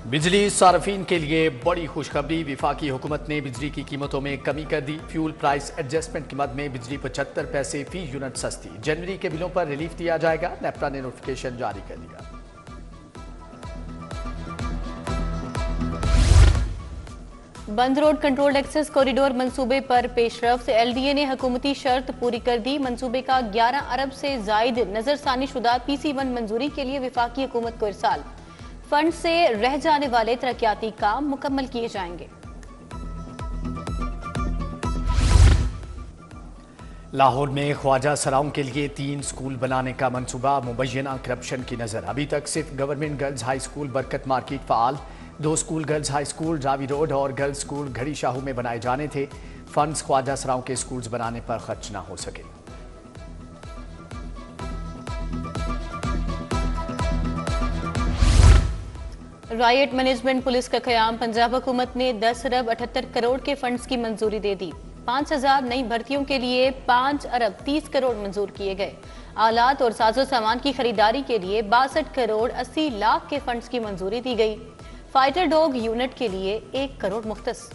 बिजली सार्फिन के लिए बड़ी खुशखबरी। विफाकी हुकूमत ने बिजली की कीमतों में कमी कर दी। फ्यूल प्राइस एडजस्टमेंट की मद में बिजली 75 पैसे फी यूनिट सस्ती। जनवरी के बिलों पर रिलीफ दिया जाएगा। नेपरा ने नोटिफिकेशन जारी कर दिया। बंद रोड कंट्रोल्ड एक्सेस कॉरिडोर मंसूबे पर पेशरफ्त। एलडीए ने हुकूमती शर्त पूरी कर दी। मंसूबे का 11 अरब से जायद नजरसानी शुदा PC1 मंजूरी के लिए विफाकी हुकूमत को इरसाल। फंड से रह जाने वाले तरक्याती काम मुकम्मल किए जाएंगे। लाहौर में ख्वाजा सराओं के लिए 3 स्कूल बनाने का मंसूबा। मुबैना करप्शन की नजर। अभी तक सिर्फ गवर्नमेंट गर्ल्स हाई स्कूल बरकत मार्केट फाल, 2 school girls high school Ravi road और गर्ल्स स्कूल घड़ी शाहू में बनाए जाने थे। फंड्स ख्वाजा सराओं के स्कूल्स बनाने पर खर्च ना हो सके। राइट मैनेजमेंट पुलिस का क़याम। पंजाब हुकूमत ने 10 अरब 78 करोड़ के फंड्स की मंजूरी दे दी। 5000 नई भर्तियों के लिए 5 अरब 30 करोड़ मंजूर किए गए। आलात और साजो सामान की खरीदारी के लिए 62 करोड़ 80 लाख के फंड्स की मंजूरी दी गई। फाइटर डॉग यूनिट के लिए 1 करोड़ मुख्तस।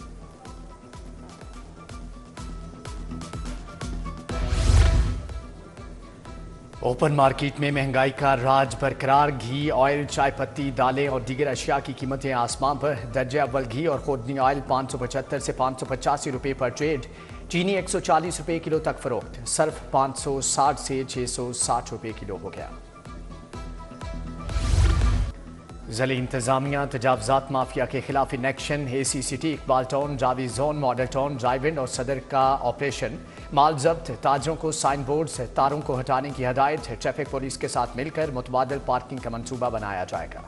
ओपन मार्केट में महंगाई का राज बरकरार। घी, ऑयल, चाय पत्ती, दालें और दीगर अशिया की कीमतें आसमान पर। दर्जे अव्वल घी और खुर्दनी ऑयल 575 से 585 रुपये पर ट्रेड। चीनी 140 रुपये किलो तक फरोख्त। सर्फ 560 से 660 रुपये किलो हो गया। ज़िले इंतजामिया तजावजात माफिया के खिलाफ इन action. AC city, Iqbal town, जावी जोन, मॉडल टाउन, ड्राइव-इन और सदर का ऑपरेशन। माल जब्त, ताजरों को साइन बोर्ड से तारों को हटाने की हदायत। ट्रैफिक पुलिस के साथ मिलकर मुतबादल पार्किंग का मंसूबा बनाया जाएगा।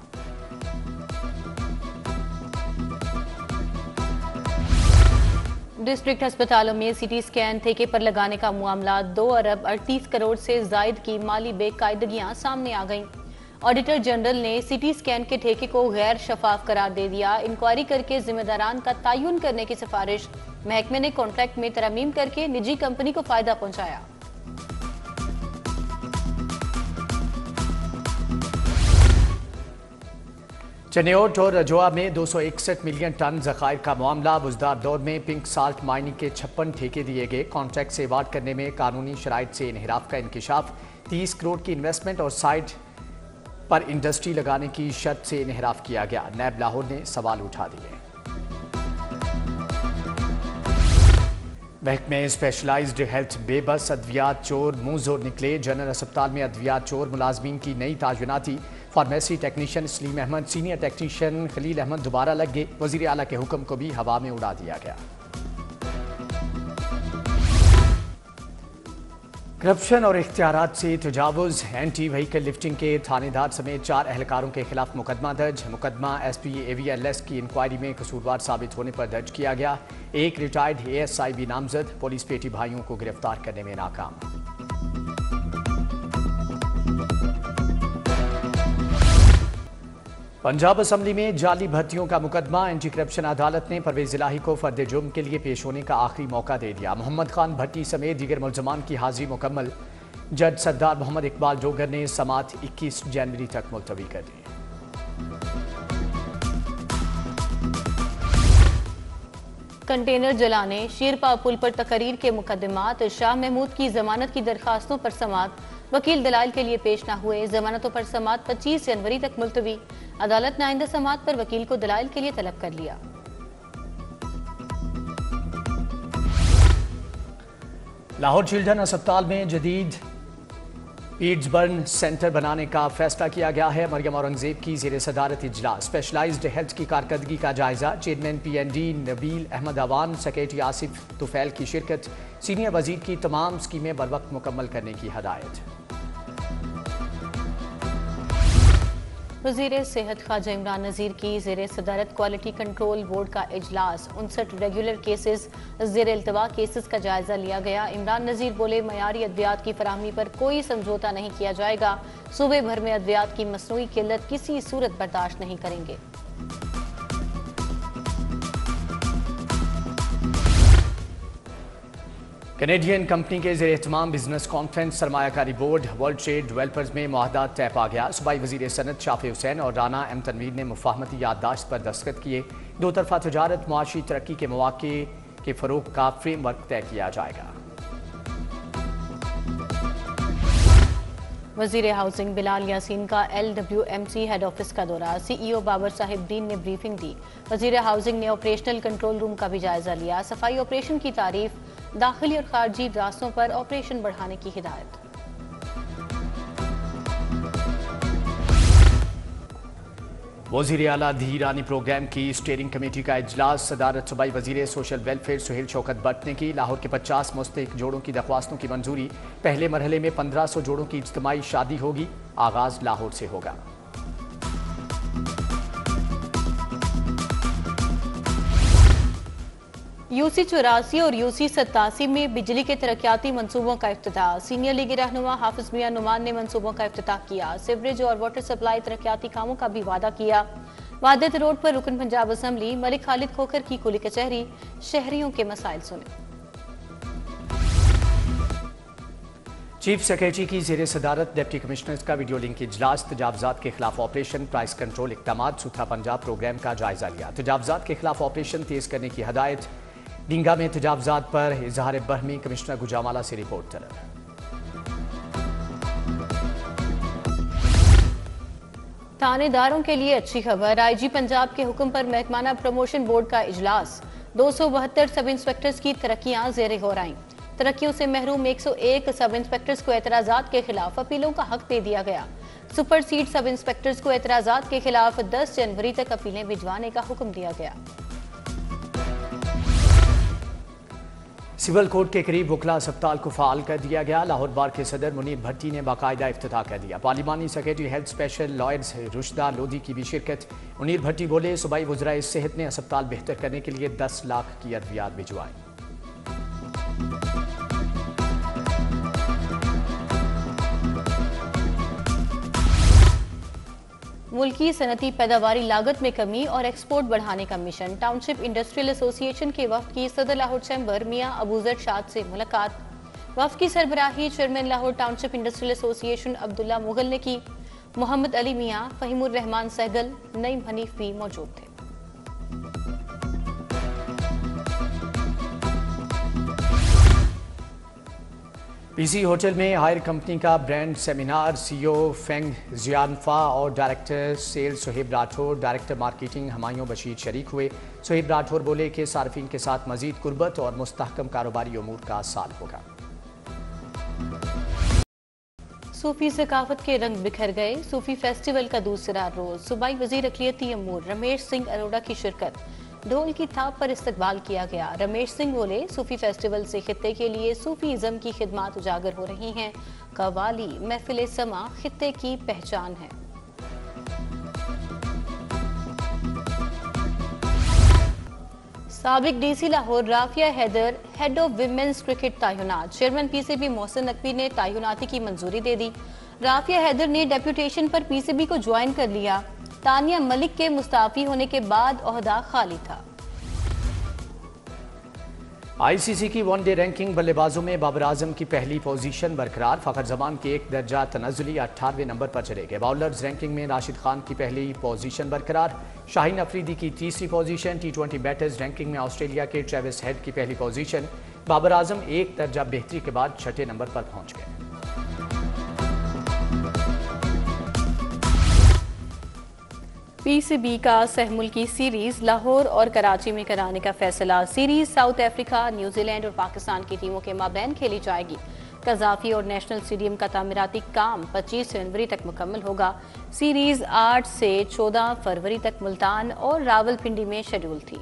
डिस्ट्रिक्ट अस्पतालों में CT स्कैन ठेके पर लगाने का मामला। 2 अरब 38 करोड़ से जायद की माली बेकायदगियां सामने आ गईं। ऑडिटर जनरल ने CT स्कैन के ठेके को गैर शफाफ करार दे दिया। इंक्वायरी करके जिम्मेदारान का तयन करने की सिफारिश। महकमे ने कॉन्ट्रैक्ट में तरमीम करके निजी कंपनी को फायदा पहुंचाया। चनेओट और रजोआ में 261 मिलियन टन जखायर का मामला। बुजदार दौर में पिंक साल्ट माइनिंग के 56 ठेके दिए गए। कॉन्ट्रैक्ट से वार्ड करने में कानूनी शराइत से इनहिराफ का इंकिशाफ। 30 करोड़ की इन्वेस्टमेंट और साइट पर इंडस्ट्री लगाने की शर्त से इनहिराफ किया गया। नैब लाहौर ने सवाल उठा दिए। महकमे स्पेशलाइज्ड हेल्थ बेबस। अद्वियात चोर मुंह जोर निकले। जनरल अस्पताल में अद्वियात चोर मुलाजमीन की नई तायुनाती। Pharmacy technician Saleem Ahmad, senior technician Khalil Ahmad दोबारा लग गए। वजीर आला के हुक्म को भी हवा में उड़ा दिया गया। करप्शन और इख्तियारात से तजावुज। एंटी व्हीकल लिफ्टिंग के थानेदार समेत 4 एहलकारों के खिलाफ मुकदमा दर्ज। मुकदमा SP AVLS की इंक्वायरी में कसूरवार साबित होने पर दर्ज किया गया। एक रिटायर्ड ASI भी नामजद। पुलिस पेटी भाइयों को गिरफ्तार करने में नाकाम। पंजाब असम्बली में जाली भर्तियों का मुकदमा। एंटी करप्शन अदालत ने परवेज इलाही को फर्द जुर्म के लिए पेश होने का आखिरी मौका दे दिया। मोहम्मद खान भट्टी समेत दीगर मुलजमान की हाजिरी मुकम्मल। जज सरदार मोहम्मद इकबाल डोगर ने समात 21 जनवरी तक मुलतवी कर दी। कंटेनर जलाने, शेरपा पुल पर तकरीर के मुकदमात। शाह महमूद की जमानत की दरखास्तों पर समात। वकील दलाइल के लिए पेश न हुए। जमानतों पर समात 25 जनवरी तक मुलतवी। अदालत ने आइंदा समात पर वकील को दलाइल के लिए तलब कर लिया। लाहौर चिल्ड्रन अस्पताल में जदीद पीट्सबर्न सेंटर बनाने का फैसला किया गया है। मरियम औरंगजेब की ज़ेर सदारत इजलास। स्पेशलाइज्ड हेल्थ की कारकर्दगी का जायजा। Chairman PND Nabeel Ahmed Awan, secretary Asif Tufail की शिरकत। सीनियर वजीर की तमाम स्कीमें बर वक्त मुकम्मल करने की हदायत। वज़ीर सेहत ख्वाजा इमरान नज़ीर की ज़ेर सदारत क्वालिटी कंट्रोल बोर्ड का इजलास। 59 रेगुलर केसेस, ज़ेर इल्तवा केसेस का जायजा लिया गया। इमरान नज़ीर बोले, मयारी अद्वियात की फराहमी पर कोई समझौता नहीं किया जाएगा। सूबे भर में अद्वियात की मसनूई किल्लत किसी सूरत बर्दाश्त नहीं करेंगे। कैनेडियन कंपनी के ज़ेर एहतमाम बिजनेस कॉन्फ्रेंस सरमायाकारी बोर्ड वर्ल्ड ट्रेड डेवलपर्स में मुआहदा तय पा गया। सूबाई वज़ीर सनत शाफी हुसैन और राना एम तनवीर ने मुफाहमती याददाश्त पर दस्तखत किए। दो तरफा तजारत, मुआशी तरक्की के मौके के फ़रोग़ का फ्रेमवर्क तय किया जाएगा। वजीर हाउसिंग बिलाल यासीन का LWMC हेड ऑफिस का दौरा, CEO बाबर साहिब दीन ने ब्रीफिंग दी। वजीर हाउसिंग ने ऑपरेशनल कंट्रोल रूम का भी जायजा लिया। सफाई ऑपरेशन की तारीफ, दाखिली और खारजी रास्तों पर ऑपरेशन बढ़ाने की हिदायत। वज़ीर आला धीरानी प्रोग्राम की स्टीयरिंग कमेटी का इजलास, सदारत सूबाई वज़ीर सोशल वेलफेयर सुहेल शौकत भट्ट ने की। लाहौर के 50 मुस्तहिक जोड़ों की दरख्वास्तों की मंजूरी। पहले मरहले में 1500 जोड़ों की इज्तिमाई शादी होगी। आगाज लाहौर से होगा। UC 84 और UC 87 में बिजली के तरक्याती मंसूबों का इफ्तिताह। सीनियर लीगी रहनुमा हाफिज मियां नुमान ने मंसूबों का इफ्तिताह किया। सीवरेज और वाटर सप्लाई तरक्याती कामों का भी वादा किया। वादत रोड पर रुकन पंजाब असम्बली मलिक खालिद खोखर की कुली कचहरी, शहरियों के मसाइल सुने। चीफ सेक्रेटरी की ज़ेर सदारत डिप्टी कमिश्नर्स का वीडियो लिंक इजलास, तजावजात के खिलाफ ऑपरेशन, प्राइस कंट्रोल इक़दामात, सूथा पंजाब प्रोग्राम का जायजा लिया। तजावजात के खिलाफ ऑपरेशन तेज करने की हदायत। डींगा में तजावजात पर इजहार बहमी, कमिश्नर गुजामाला से रिपोर्ट तलब। थानेदारों के लिए अच्छी खबर, IG पंजाब के हुक्म पर महकमाना प्रमोशन बोर्ड का इजलास। 272 सब इंस्पेक्टर्स की तरक्कियां ज़ेरे हो रही। तरक्कियों से महरूम 101 सब इंस्पेक्टर्स को एतराजात के खिलाफ अपीलों का हक दे दिया गया। सुपर सीड सब इंस्पेक्टर्स को एतराजात के खिलाफ 10 जनवरी तक अपीलें भिजवाने का हुक्म दिया गया। सिविल कोर्ट के करीब वकला अस्पताल को फाल कर दिया गया। लाहौर बार के सदर मुनीर भट्टी ने बाकायदा इफ्तिताह कर दिया। पार्लिमानी secretary health special lawyers Rushda Lodhi की भी शिरकत। मुनीर भट्टी बोले, सूबाई वज़राए सेहत ने अस्पताल बेहतर करने के लिए 10 लाख की अद्वियात भिजवाई। मुल्की सनती पैदावारी लागत में कमी और एक्सपोर्ट बढ़ाने का मिशन। टाउनशिप इंडस्ट्रियल एसोसिएशन के वफ्द की सदर लाहौर चैम्बर मियां अबूजर शाद से मुलाकात। वफ्द की सरबराही chairman Lahore township industrial association Abdullah Mughal ने की। मोहम्मद अली मियां, फहीमुर रहमान सहगल, नईम हनीफ भी मौजूद थे। PC होटल में हायर कंपनी का brand seminar. CEO Feng Jianfa और director sales Suhaib Rathore, director marketing Humayun Bashir शरीक हुए। सुहेब राठौर बोले कि सार्फिन के साथ मजीद कुर्बत और मुस्तहकम कारोबारी उमूर का साल होगा। सूफी सकाफत के रंग बिखर गए। सूफी फेस्टिवल का दूसरा रोज। सूबाई वजीर अक़लियती अमूर रमेश सिंह अरोड़ा की शिरकत। ढोल की थाप पर इस्तकबाल किया गया। रमेश सिंह बोले, सूफी फेस्टिवल से खित्ते के लिए सूफीज़म की खिदमात उजागर हो रही हैं। कवाली महफिल समा खित्ते की पहचान है। साबिक DC Lahore Rafia Haider head of women's cricket तैनात। चेयरमैन PCB मोहसिन नकवी ने तैनाती की मंजूरी दे दी। राफिया हैदर ने डेप्यूटेशन पर PCB को ज्वाइन कर लिया। तानिया मलिक के मुस्ताफी होने के बाद ओहदा खाली था। ICC की वनडे रैंकिंग, बल्लेबाजों में बाबर आजम की पहली पोजीशन बरकरार। फखर जमान के एक दर्जा तनज़ुली 18वें नंबर पर चले गए। बाउलर्स रैंकिंग में राशिद खान की पहली पोजीशन बरकरार। शाहीन अफरीदी की तीसरी पोजीशन। T20 बैटर्स रैंकिंग में ऑस्ट्रेलिया के ट्रेविस हेड की पहली पोजीशन। बाबर आजम एक दर्जा बेहतरी के बाद छठे नंबर पर पहुंच गए। PCB का सहमुल्की सीरीज लाहौर और कराची में कराने का फैसला। सीरीज साउथ अफ्रीका, न्यूजीलैंड और पाकिस्तान की टीमों के माबैन खेली जाएगी। कज़ाफी और नेशनल स्टेडियम का तामीराती काम 25 जनवरी तक मुकम्मल होगा। सीरीज 8 से 14 फरवरी तक मुल्तान और रावलपिंडी में शेड्यूल थी।